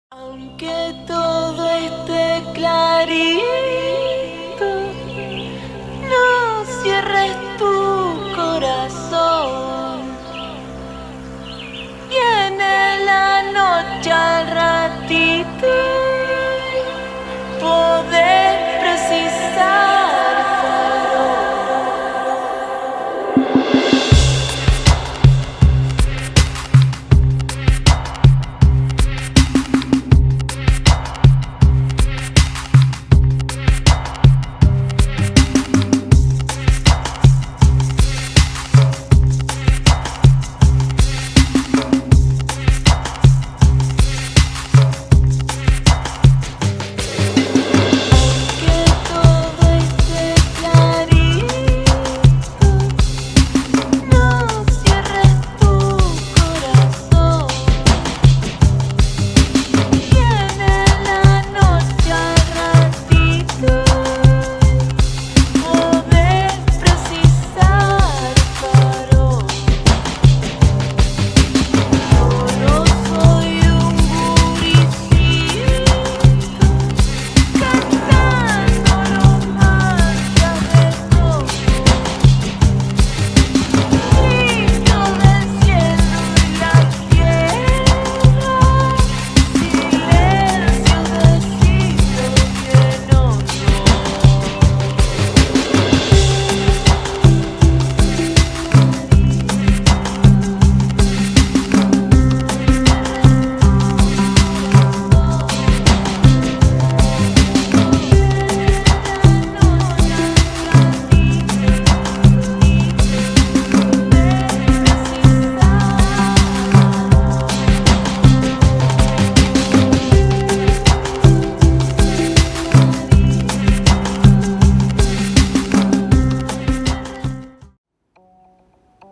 Aunque todo esté clarito, no cierres tu corazón. Viene la noche al ratito, podés precisar farol.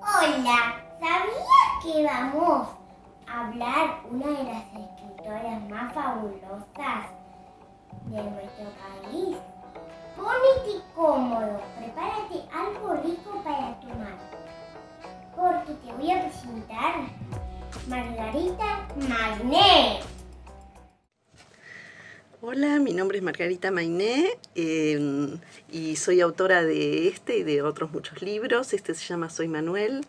Hola, ¿sabías que vamos a hablar una de las escritoras más fabulosas de nuestro país? Ponete cómodo, prepárate algo rico para tomar, porque te voy a presentar Margarita Mayné. Hola, mi nombre es Margarita Mayné y soy autora de este y de otros muchos libros. Este se llama Soy Manuel,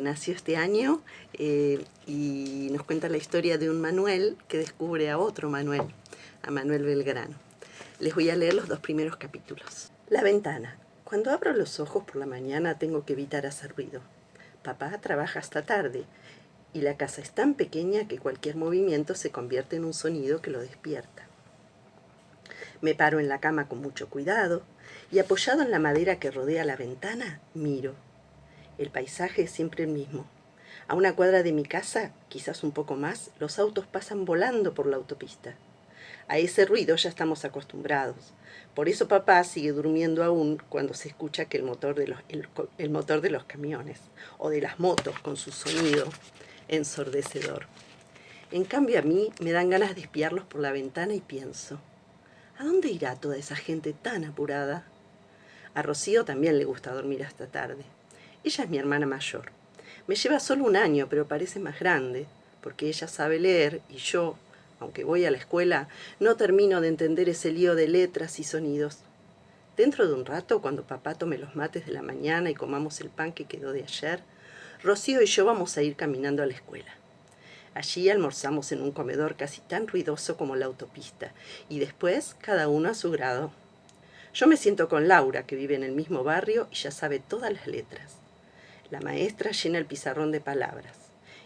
nació este año y nos cuenta la historia de un Manuel que descubre a otro Manuel, a Manuel Belgrano. Les voy a leer los 2 primeros capítulos. La ventana. Cuando abro los ojos por la mañana tengo que evitar hacer ruido. Papá trabaja hasta tarde y la casa es tan pequeña que cualquier movimiento se convierte en un sonido que lo despierta. Me paro en la cama con mucho cuidado y apoyado en la madera que rodea la ventana, miro. El paisaje es siempre el mismo. A una cuadra de mi casa, quizás un poco más, los autos pasan volando por la autopista. A ese ruido ya estamos acostumbrados. Por eso papá sigue durmiendo aún cuando se escucha que el motor de los camiones o de las motos con su sonido ensordecedor. En cambio a mí me dan ganas de espiarlos por la ventana y pienso, ¿a dónde irá toda esa gente tan apurada? A Rocío también le gusta dormir hasta tarde. Ella es mi hermana mayor. Me lleva solo 1 año, pero parece más grande, porque ella sabe leer y yo, aunque voy a la escuela, no termino de entender ese lío de letras y sonidos. Dentro de un rato, cuando papá tome los mates de la mañana y comamos el pan que quedó de ayer, Rocío y yo vamos a ir caminando a la escuela. Allí almorzamos en un comedor casi tan ruidoso como la autopista, y después cada uno a su grado. Yo me siento con Laura, que vive en el mismo barrio y ya sabe todas las letras. La maestra llena el pizarrón de palabras.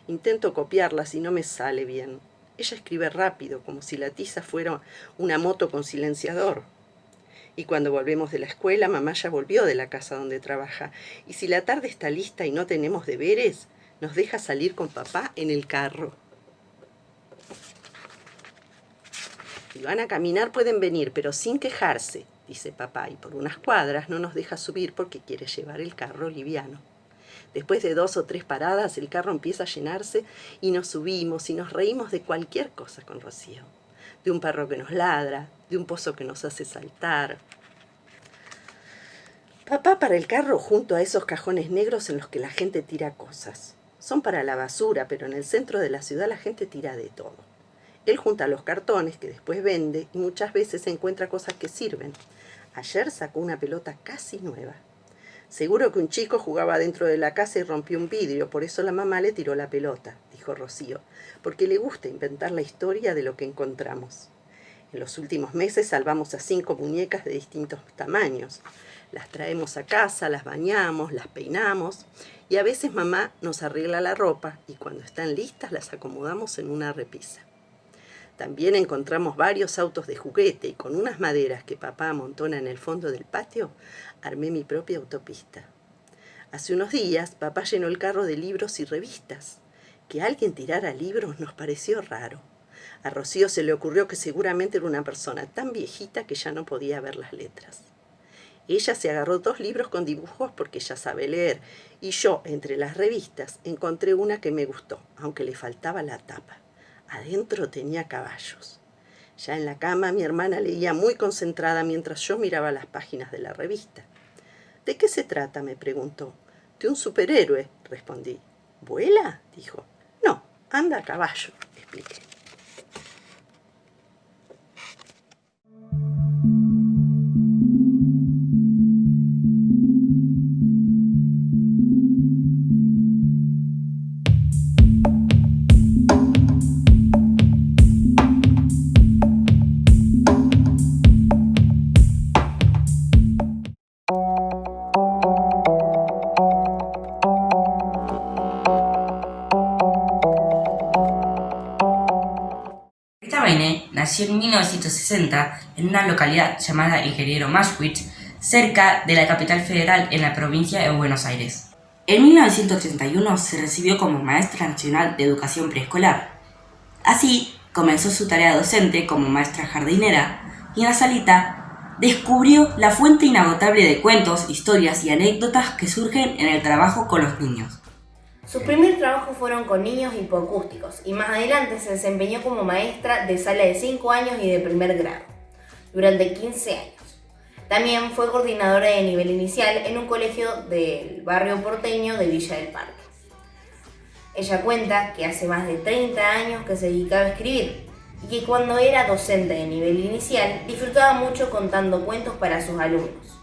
Intento copiarlas y no me sale bien. Ella escribe rápido, como si la tiza fuera una moto con silenciador. Y cuando volvemos de la escuela, mamá ya volvió de la casa donde trabaja, y si la tarde está lista y no tenemos deberes, nos deja salir con papá en el carro. Si van a caminar pueden venir, pero sin quejarse, dice papá, y por unas cuadras no nos deja subir porque quiere llevar el carro liviano. Después de 2 o 3 paradas, el carro empieza a llenarse y nos subimos y nos reímos de cualquier cosa con Rocío. De un perro que nos ladra, de un pozo que nos hace saltar. Papá para el carro junto a esos cajones negros en los que la gente tira cosas. Son para la basura, pero en el centro de la ciudad la gente tira de todo. Él junta los cartones que después vende y muchas veces encuentra cosas que sirven. Ayer sacó una pelota casi nueva. Seguro que un chico jugaba dentro de la casa y rompió un vidrio, por eso la mamá le tiró la pelota, dijo Rocío, porque le gusta inventar la historia de lo que encontramos. En los últimos meses salvamos a 5 muñecas de distintos tamaños. Las traemos a casa, las bañamos, las peinamos y a veces mamá nos arregla la ropa y cuando están listas las acomodamos en una repisa. También encontramos varios autos de juguete y con unas maderas que papá amontona en el fondo del patio, armé mi propia autopista. Hace unos días papá llenó el carro de libros y revistas. Que alguien tirara libros nos pareció raro. A Rocío se le ocurrió que seguramente era una persona tan viejita que ya no podía ver las letras. Ella se agarró 2 libros con dibujos porque ella sabe leer, y yo, entre las revistas, encontré una que me gustó, aunque le faltaba la tapa. Adentro tenía caballos. Ya en la cama mi hermana leía muy concentrada mientras yo miraba las páginas de la revista. ¿De qué se trata?, me preguntó. De un superhéroe, respondí. ¿Vuela?, dijo. No, anda a caballo, expliqué. Nació en 1960 en una localidad llamada Ingeniero Maschwitz, cerca de la capital federal en la provincia de Buenos Aires. En 1931 se recibió como maestra nacional de educación preescolar. Así comenzó su tarea docente como maestra jardinera y en la salita descubrió la fuente inagotable de cuentos, historias y anécdotas que surgen en el trabajo con los niños. Sus primeros trabajos fueron con niños hipoacústicos y más adelante se desempeñó como maestra de sala de 5 años y de primer grado, durante 15 años. También fue coordinadora de nivel inicial en un colegio del barrio porteño de Villa del Parque. Ella cuenta que hace más de 30 años que se dedicaba a escribir y que cuando era docente de nivel inicial disfrutaba mucho contando cuentos para sus alumnos.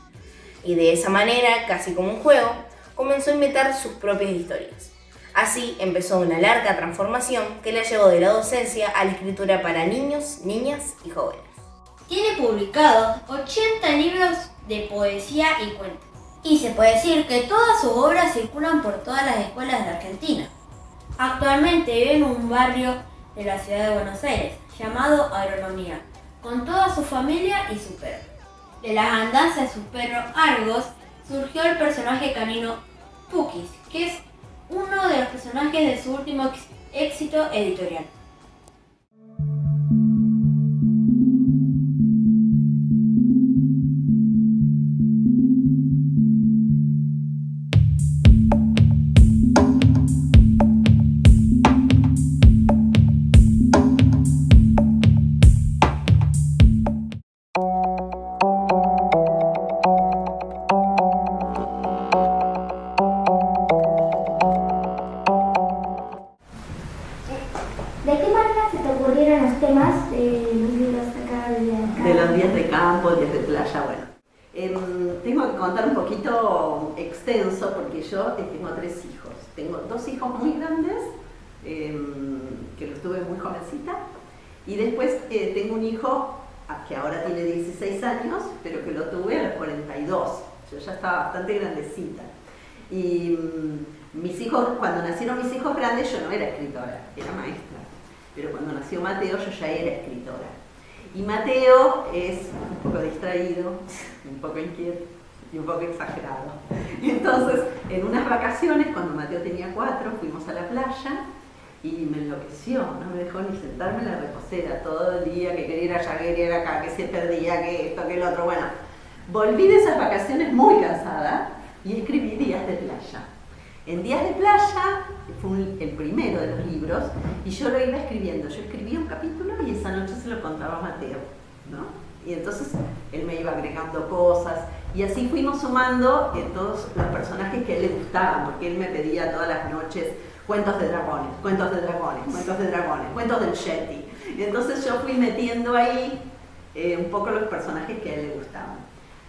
Y de esa manera, casi como un juego, comenzó a inventar sus propias historias. Así empezó una larga transformación que la llevó de la docencia a la escritura para niños, niñas y jóvenes. Tiene publicados 80 libros de poesía y cuentos. Y se puede decir que todas sus obras circulan por todas las escuelas de Argentina. Actualmente vive en un barrio de la ciudad de Buenos Aires, llamado Agronomía, con toda su familia y su perro. De las andanzas de su perro Argos surgió el personaje canino Pukis, que es uno de los personajes de su último éxito editorial. ¿De qué manera se te ocurrieron los temas de los libros acá De los días de campo, días de playa, bueno. Tengo que contar un poquito extenso porque yo tengo 3 hijos. Tengo 2 hijos muy grandes, que los tuve muy jovencita, y después tengo un hijo que ahora tiene 16 años, pero que lo tuve a los 42. Yo ya estaba bastante grandecita. Y mis hijos, cuando nacieron mis hijos grandes, yo no era escritora, era maestra. Pero cuando nació Mateo, yo ya era escritora. Y Mateo es un poco distraído, un poco inquieto y un poco exagerado. Entonces, en unas vacaciones, cuando Mateo tenía 4, fuimos a la playa y me enloqueció, no me dejó ni sentarme en la reposera todo el día, que quería ir allá, que quería ir acá, que se perdía, que esto, que el otro. Bueno, volví de esas vacaciones muy cansada y escribí Días de Playa. En Días de Playa fue el primero de los libros y yo lo iba escribiendo. Yo escribía un capítulo y esa noche se lo contaba a Mateo, ¿no? Y entonces él me iba agregando cosas y así fuimos sumando todos los personajes que a él le gustaban, porque él me pedía todas las noches cuentos de dragones, cuentos de dragones, cuentos de dragones, cuentos del Yeti. Entonces yo fui metiendo ahí un poco los personajes que a él le gustaban.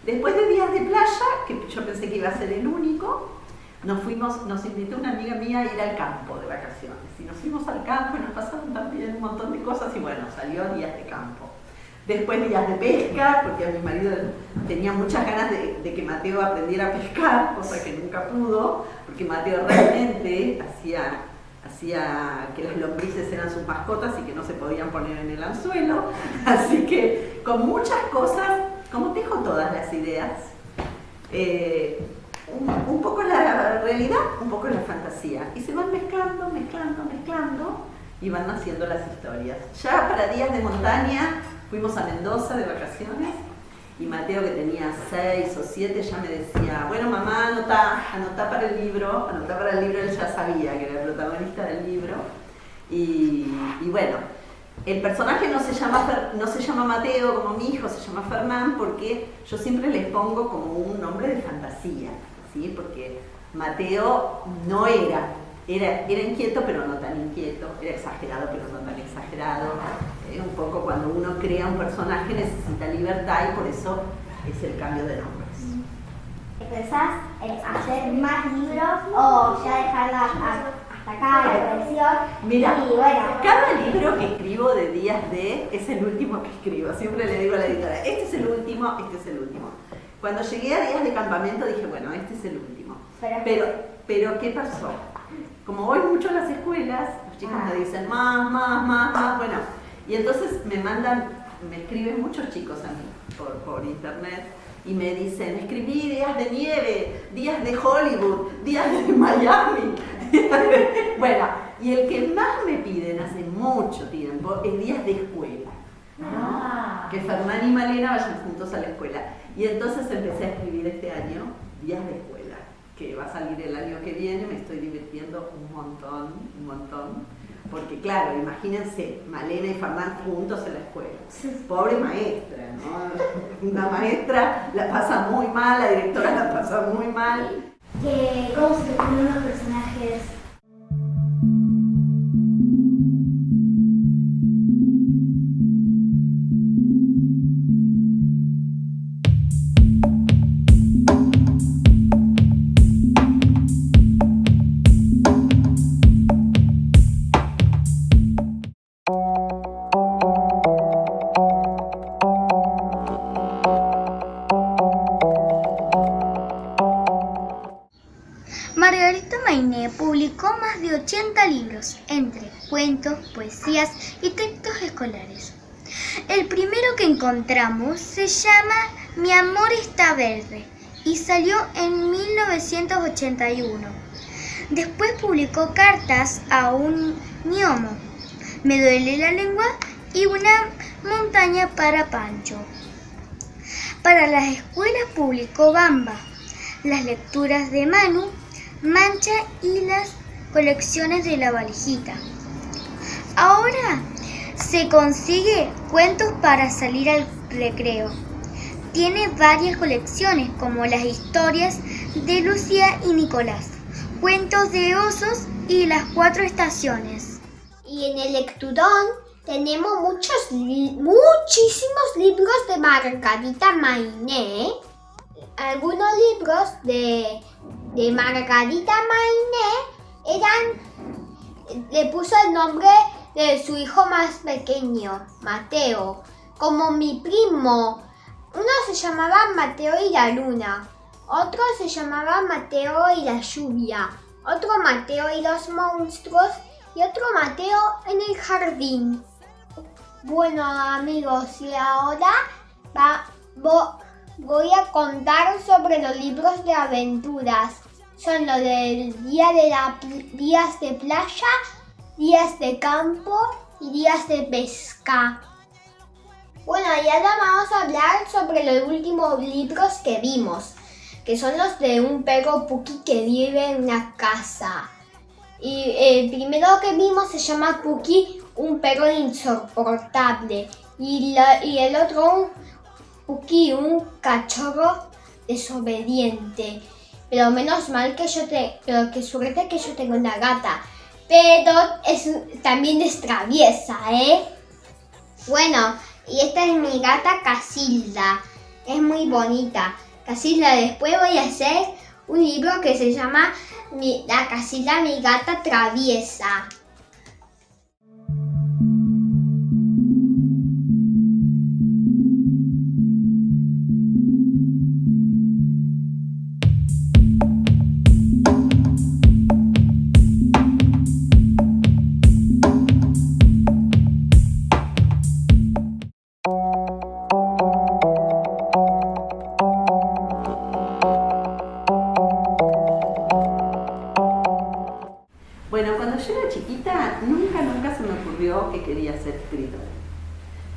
Después de Días de Playa, que yo pensé que iba a ser el único, nos invitó una amiga mía a ir al campo de vacaciones. Y nos fuimos al campo y nos pasaron también un montón de cosas y bueno, salió Días de Campo. Después Días de Pesca, porque a mi marido tenía muchas ganas de que Mateo aprendiera a pescar, cosa que nunca pudo, porque Mateo realmente hacía que las lombrices eran sus mascotas y que no se podían poner en el anzuelo. Así que con muchas cosas, como dejo todas las ideas, un poco la realidad, un poco la fantasía, y se van mezclando y van naciendo las historias. Ya para Días de Montaña fuimos a Mendoza de vacaciones y Mateo, que tenía 6 o 7, ya me decía, bueno mamá, anotá para el libro, él ya sabía que era el protagonista del libro. Y bueno, el personaje no se llama Mateo como mi hijo, se llama Fernán, porque yo siempre les pongo como un nombre de fantasía, ¿sí? Porque Mateo no era inquieto, pero no tan inquieto, era exagerado, pero no tan exagerado. Un poco cuando uno crea un personaje necesita libertad y por eso es el cambio de nombres. ¿Pensás hacer más libros o ya dejarla hasta acá la colección? Mira, y bueno, cada libro que escribo de Días de es el último que escribo. Siempre le digo a la editora, este es el último. Cuando llegué a Días de Campamento dije, bueno, este es el último. Pero ¿qué pasó? Como voy mucho a las escuelas, los chicos me dicen más, bueno, y entonces me escriben muchos chicos a mí por internet y me dicen, escribí Días de Nieve, Días de Hollywood, Días de Miami. Bueno, y el que más me piden hace mucho tiempo es Días de Escuela. Que Fernán y Malena vayan juntos a la escuela. Y entonces empecé a escribir este año Días de Escuela, que va a salir el año que viene. Me estoy divirtiendo un montón, porque claro, imagínense, Malena y Fernán juntos en la escuela. Pobre maestra, ¿no? Una maestra la pasa muy mal, la directora la pasa muy mal. ¿cómo se te ocurren los personajes? Margarita Mayné publicó más de 80 libros, entre cuentos, poesías y textos escolares. El primero que encontramos se llama Mi amor está verde y salió en 1981. Después publicó Cartas a un gnomo, Me duele la lengua y Una montaña para Pancho. Para las escuelas publicó Bamba, Las lecturas de Manu, Mancha y las colecciones de La valijita. Ahora se consigue Cuentos para salir al recreo. Tiene varias colecciones como Las historias de Lucía y Nicolás, Cuentos de osos y Las 4 estaciones. Y en el lecturón tenemos muchísimos libros de Margarita Mayné. Algunos libros de Margarita Mayné le puso el nombre de su hijo más pequeño, Mateo, como mi primo. Uno se llamaba Mateo y la luna, otro se llamaba Mateo y la lluvia, otro Mateo y los monstruos y otro Mateo en el jardín. Bueno amigos, y ahora voy a contar sobre los libros de aventuras. Son los del días de playa, días de campo y días de pesca. Bueno, y ahora vamos a hablar sobre los últimos libros que vimos, que son los de un perro Puki que vive en una casa. Y el primero que vimos se llama Puki, un perro insoportable. Y el otro, Puki, un cachorro desobediente. Pero menos mal que pero qué suerte que yo tengo una gata. Pero también es traviesa, ¿eh? Bueno, y esta es mi gata Casilda. Es muy bonita. Casilda, después voy a hacer un libro que se llama La Casilda, mi gata traviesa. Bueno, cuando yo era chiquita, nunca se me ocurrió que quería ser escritora.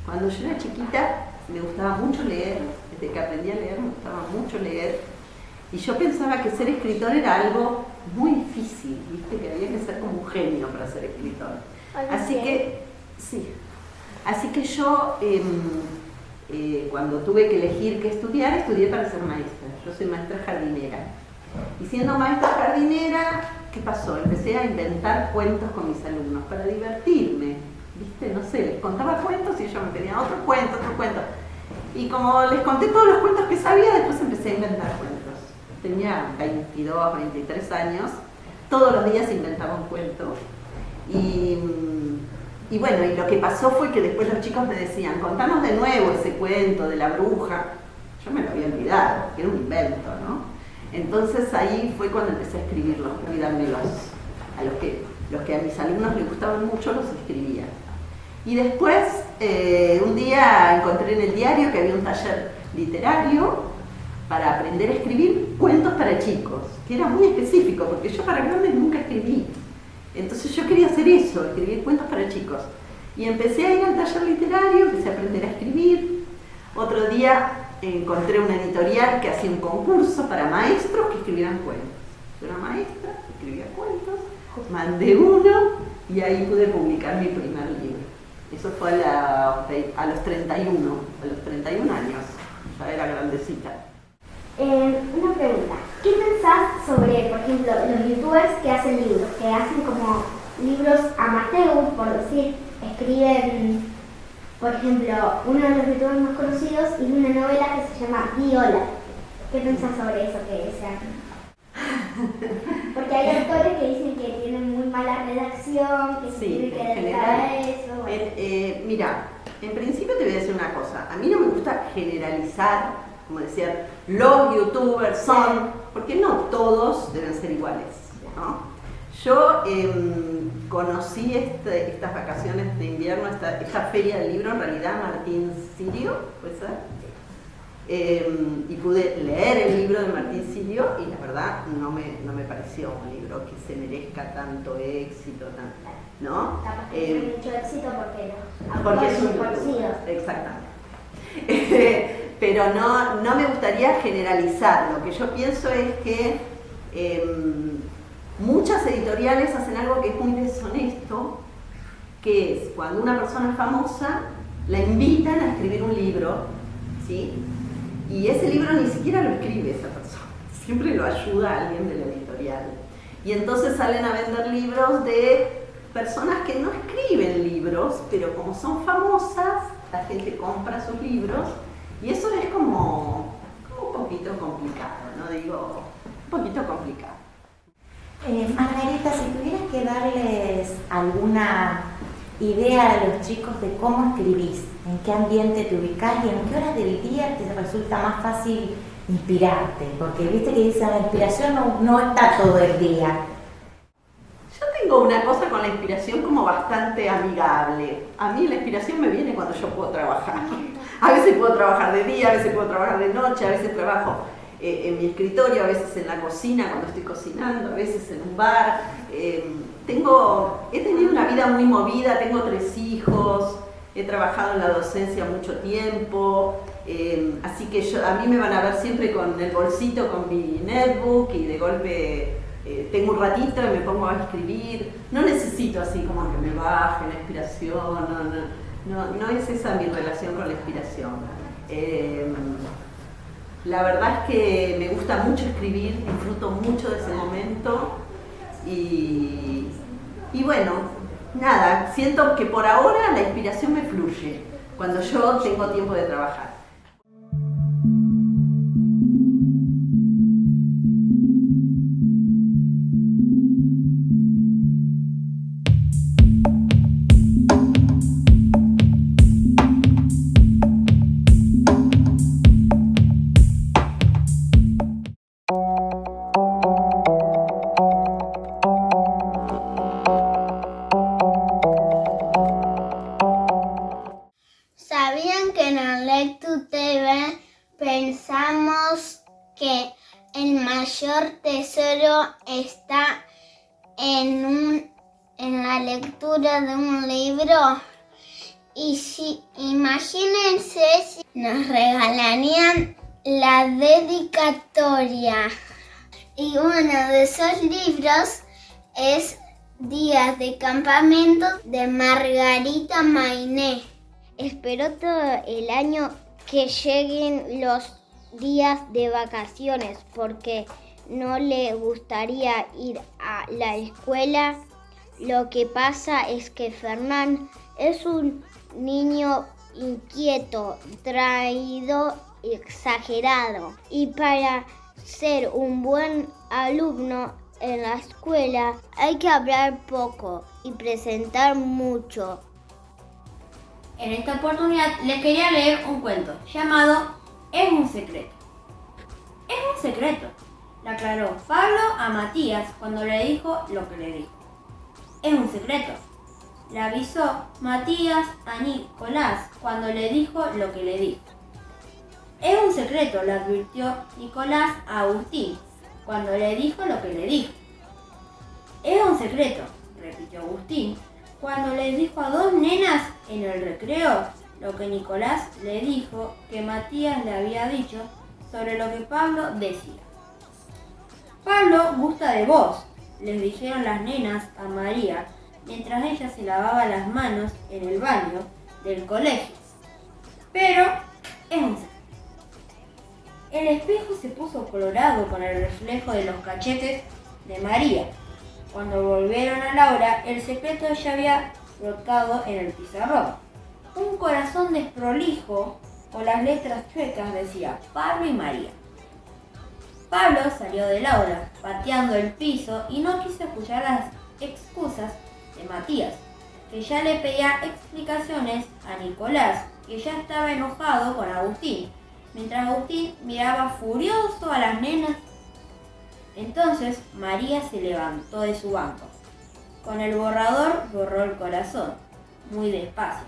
Cuando yo era chiquita, me gustaba mucho leer, desde que aprendí a leer me gustaba mucho leer, y yo pensaba que ser escritor era algo muy difícil, ¿viste? Que había que ser como un genio para ser escritor. Así que yo, cuando tuve que elegir qué estudiar, estudié para ser maestra. Yo soy maestra jardinera. Y siendo maestra jardinera, ¿qué pasó? Empecé a inventar cuentos con mis alumnos para divertirme, ¿viste? No sé, les contaba cuentos y ellos me pedían otro cuento. Y como les conté todos los cuentos que sabía, después empecé a inventar cuentos. Tenía 22, 23 años, todos los días inventaba un cuento. Y bueno, y lo que pasó fue que después los chicos me decían, contanos de nuevo ese cuento de la bruja. Yo me lo había olvidado, que era un invento, ¿no? Entonces ahí fue cuando empecé a escribirlos, cuidármelos. A los que a mis alumnos les gustaban mucho, los escribía. Y después, un día encontré en el diario que había un taller literario para aprender a escribir cuentos para chicos, que era muy específico, porque yo para grandes nunca escribí. Entonces yo quería hacer eso, escribir cuentos para chicos. Y empecé a ir al taller literario, empecé a aprender a escribir. Otro día encontré una editorial que hacía un concurso para maestros que escribieran cuentos. Yo era maestra, escribía cuentos, mandé uno y ahí pude publicar mi primer libro. Eso fue a los 31 años, ya era grandecita. Una pregunta, ¿qué pensás sobre, por ejemplo, los youtubers que hacen libros, que hacen como libros amateur, por decir, escriben, por ejemplo, uno de los youtubers más conocidos hizo una novela que se llama Viola? ¿Qué pensás sobre eso que se hace? Porque hay autores que dicen que tienen muy mala redacción, que se tiene que dedicar a eso. Mira, en principio te voy a decir una cosa, a mí no me gusta generalizar, como decían, los youtubers son, porque no todos deben ser iguales, ¿no? Yo conocí estas vacaciones de invierno, esta feria del libro, en realidad Martín Sirio, ¿puede ser? Y pude leer el libro de Martín Sirio y la verdad no me pareció un libro que se merezca tanto éxito, ¿no? Capaz que tiene mucho éxito porque es un conocido. Exactamente. Pero no me gustaría generalizar. Lo que yo pienso es que muchas editoriales hacen algo que es muy deshonesto, que es cuando una persona famosa la invitan a escribir un libro, ¿sí? Y ese libro ni siquiera lo escribe esa persona, siempre lo ayuda a alguien de la editorial. Y entonces salen a vender libros de personas que no escriben libros, pero como son famosas, la gente compra sus libros. Y eso es como un poquito complicado, ¿no? Digo, un poquito complicado. Margarita, si tuvieras que darles alguna idea a los chicos de cómo escribís, en qué ambiente te ubicás y en qué horas del día te resulta más fácil inspirarte, porque viste que dicen la inspiración no está todo el día. Yo tengo una cosa con la inspiración como bastante amigable. A mí la inspiración me viene cuando yo puedo trabajar. A veces puedo trabajar de día, a veces puedo trabajar de noche, a veces trabajo en mi escritorio, a veces en la cocina cuando estoy cocinando, a veces en un bar. He tenido una vida muy movida, tengo 3 hijos, he trabajado en la docencia mucho tiempo, así que a mí me van a ver siempre con el bolsito, con mi netbook y de golpe tengo un ratito y me pongo a escribir. No necesito así como que me baje la inspiración, no es esa mi relación con la inspiración. La verdad es que me gusta mucho escribir, disfruto mucho de ese momento y bueno, nada, siento que por ahora la inspiración me fluye. cuando yo tengo tiempo de trabajar. ¿Sabían que en el LectuTV pensamos que el mayor tesoro está en la lectura de un libro? Y si imagínense si nos regalarían la dedicatoria. Y uno de esos libros es Días de Campamento de Margarita Mainé. Espero todo el año que lleguen los días de vacaciones porque no le gustaría ir a la escuela. Lo que pasa es que Fernán es un niño inquieto, traído, exagerado. Y para ser un buen alumno en la escuela hay que hablar poco y presentar mucho. En esta oportunidad les quería leer un cuento llamado Es un secreto. Es un secreto, le aclaró Pablo a Matías cuando le dijo lo que le dijo. Es un secreto, le avisó Matías a Nicolás cuando le dijo lo que le dijo. Es un secreto, le advirtió Nicolás a Agustín cuando le dijo lo que le dijo. Es un secreto, repitió Agustín cuando le dijo a dos nenas en el recreo lo que Nicolás le dijo que Matías le había dicho sobre lo que Pablo decía. Pablo gusta de vos, les dijeron las nenas a María mientras ella se lavaba las manos en el baño del colegio. Pero es un secreto. El espejo se puso colorado con el reflejo de los cachetes de María. Cuando volvieron a la hora, el secreto ya había brotado en el pizarrón. Un corazón desprolijo con las letras chuecas decía Pablo y María. Pablo salió del aula, pateando el piso y no quiso escuchar las excusas de Matías, que ya le pedía explicaciones a Nicolás, que ya estaba enojado con Agustín, mientras Agustín miraba furioso a las nenas. Entonces María se levantó de su banco. Con el borrador borró el corazón, muy despacio,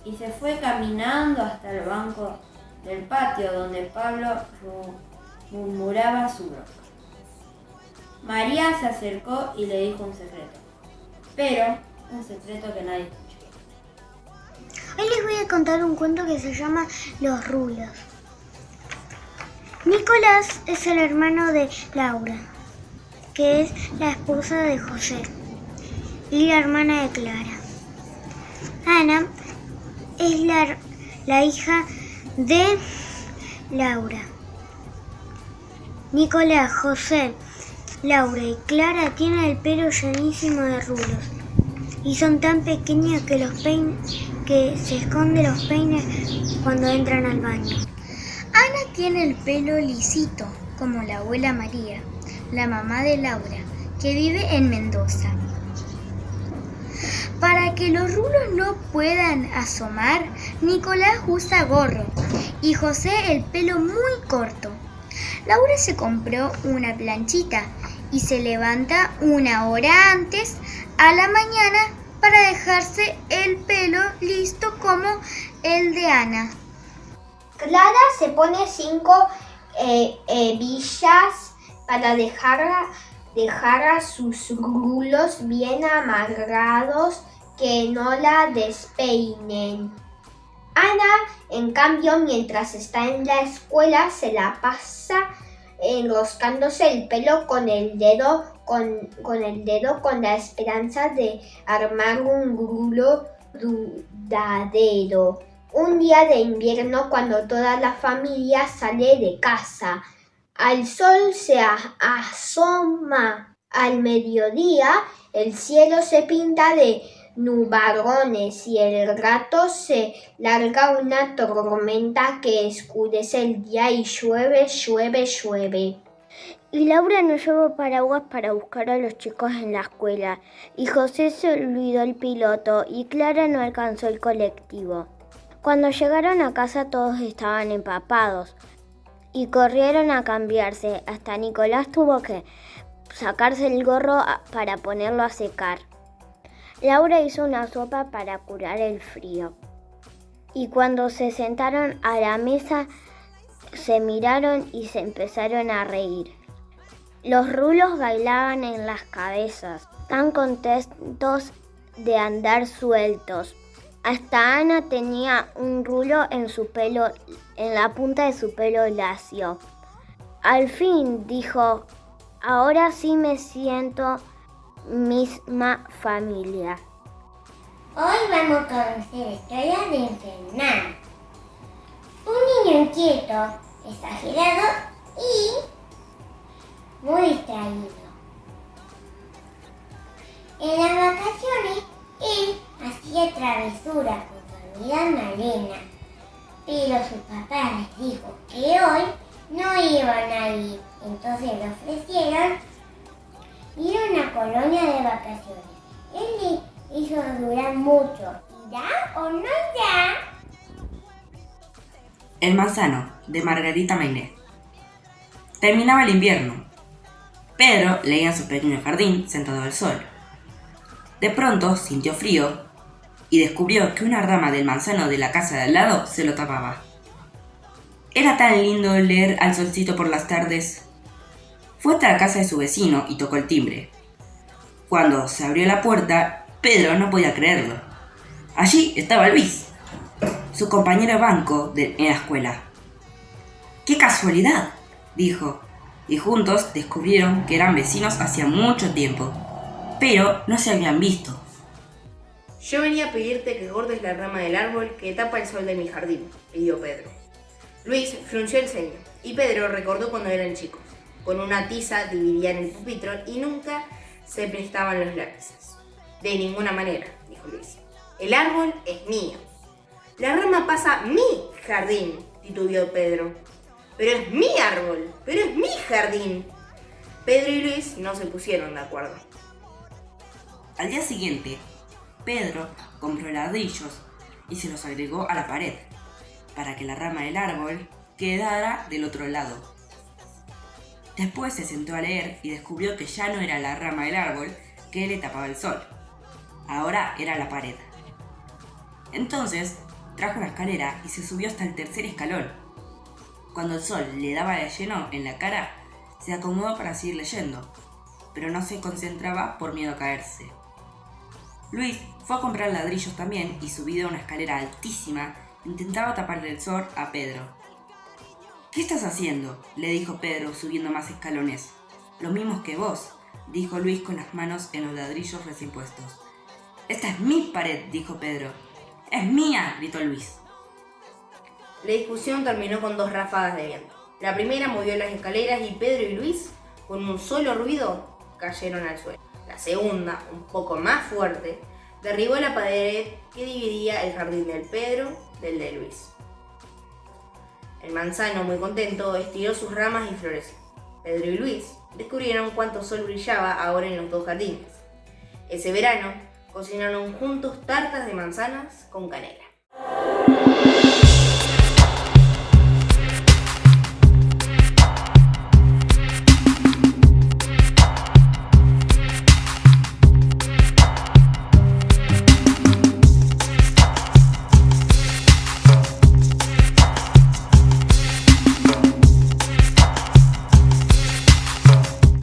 y se fue caminando hasta el banco del patio donde Pablo murmuraba su bronca. María se acercó y le dijo un secreto, pero un secreto que nadie escuchó. Hoy les voy a contar un cuento que se llama Los rulos. Nicolás es el hermano de Laura, que es la esposa de José, y la hermana de Clara. Ana es la hija de Laura. Nicolás, José, Laura y Clara tienen el pelo llenísimo de rulos y son tan pequeños que se esconden los peines cuando entran al baño. Ana tiene el pelo lisito, como la abuela María, la mamá de Laura, que vive en Mendoza. Para que los rulos no puedan asomar, Nicolás usa gorro y José el pelo muy corto. Laura se compró una planchita y se levanta una hora antes a la mañana para dejarse el pelo listo como el de Ana. Clara se pone 5 hebillas para dejar a sus rulos bien amarrados que no la despeinen. Ana, en cambio, mientras está en la escuela, se la pasa enroscándose el pelo con el dedo con la esperanza de armar un rulo duradero. Un día de invierno, cuando toda la familia sale de casa, el sol se asoma al mediodía, el cielo se pinta de nubarrones y el rato se larga una tormenta que escurece el día y llueve, llueve, llueve. Y Laura no llevó paraguas para buscar a los chicos en la escuela, y José se olvidó el piloto, y Clara no alcanzó el colectivo. Cuando llegaron a casa todos estaban empapados, y corrieron a cambiarse. Hasta Nicolás tuvo que sacarse el gorro para ponerlo a secar. Laura hizo una sopa para curar el frío. Y cuando se sentaron a la mesa, se miraron y se empezaron a reír. Los rulos bailaban en las cabezas, tan contentos de andar sueltos. Hasta Ana tenía un rulo en su pelo, en la punta de su pelo lacio. Al fin dijo: ahora sí me siento misma familia. Hoy vamos a conocer historias de Fernando. Un niño inquieto, exagerado y muy distraído. En las vacaciones, él hacía travesuras con su amiga Malena, pero su papá les dijo que hoy no iban a ir. Entonces le ofrecieron ir a una colonia de vacaciones. Él le hizo durar mucho. ¿Irá o no irá? El manzano, de Margarita Mainé. Terminaba el invierno. Pedro leía en su pequeño jardín sentado al sol. De pronto sintió frío y descubrió que una rama del manzano de la casa de al lado se lo tapaba. Era tan lindo leer al solcito por las tardes. Fue hasta la casa de su vecino y tocó el timbre. Cuando se abrió la puerta, Pedro no podía creerlo. Allí estaba Luis, su compañero de banco en la escuela. ¡Qué casualidad!, dijo, y juntos descubrieron que eran vecinos hacía mucho tiempo, pero no se habían visto. Yo venía a pedirte que cortes la rama del árbol que tapa el sol de mi jardín, pidió Pedro. Luis frunció el ceño, y Pedro recordó cuando eran chicos. Con una tiza dividían el pupitre y nunca se prestaban los lápices. De ninguna manera, dijo Luis. El árbol es mío. La rama pasa mi jardín, titubeó Pedro. Pero es mi árbol, pero es mi jardín. Pedro y Luis no se pusieron de acuerdo. Al día siguiente, Pedro compró ladrillos y se los agregó a la pared, para que la rama del árbol quedara del otro lado. Después se sentó a leer y descubrió que ya no era la rama del árbol que le tapaba el sol. Ahora era la pared. Entonces trajo una escalera y se subió hasta el tercer escalón. Cuando el sol le daba de lleno en la cara, se acomodó para seguir leyendo, pero no se concentraba por miedo a caerse. Luis fue a comprar ladrillos también y, subido a una escalera altísima, intentaba taparle el sol a Pedro. ¿Qué estás haciendo?, le dijo Pedro, subiendo más escalones. Los mismos que vos, dijo Luis con las manos en los ladrillos recién puestos. Esta es mi pared, dijo Pedro. ¡Es mía!, gritó Luis. La discusión terminó con dos ráfagas de viento. La primera movió las escaleras y Pedro y Luis, con un solo ruido, cayeron al suelo. La segunda, un poco más fuerte, derribó la pared que dividía el jardín del Pedro del de Luis. El manzano, muy contento, estiró sus ramas y floreció. Pedro y Luis descubrieron cuánto sol brillaba ahora en los dos jardines. Ese verano cocinaron juntos tartas de manzanas con canela.